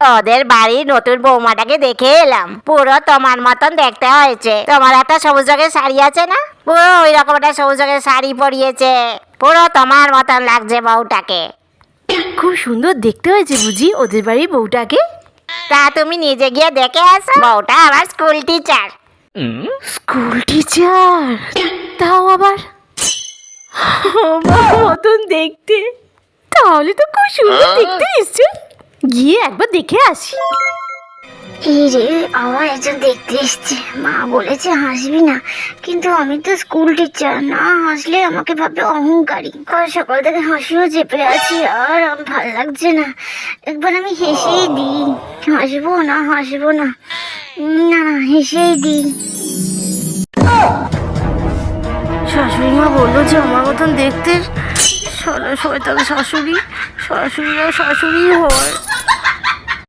ওদের বাড়ির নতুন বৌমাটাকে দেখে এলাম, পুরো তোমার মতন দেখতে হয়েছে। তোমার একটা সবুজ রঙের শাড়ি আছে না, পুরো ওই রকম একটা সবুজ রঙের শাড়ি পরিয়েছে, পুরো তোমার মতন লাগছে বউটাকে। খুব সুন্দর দেখতে হয়েছে বুঝি ওদের বাড়ির বউটাকে? তা তুমি নিজে গিয়ে দেখে আসো, বউটা আমার স্কুল টিচার। School teacher? তাও আবার আমার মতন দেখতে? তাহলে তো খুব সুন্দর দেখতে এসছে, গিয়ে একবার দেখে আসি। এই রে, আমার একজন দেখতে এসছে। মা বলেছে হাসবি না, কিন্তু আমি তো স্কুল টিচার, না হাসলে আমাকে ভাবে অহংকারী। আর সকাল থেকে হাসিও চেপে আছি, আর আমার ভালো লাগছে না। একবার আমি হেসেই দিই। হাসবো না, হাসবো না, না না, হেসেই দিই। শাশুড়ি মা বললো যে আমার মতন দেখতে। শালা শয়তান শাশুড়ি, শাশুড়িরা শাশুড়ি হয়।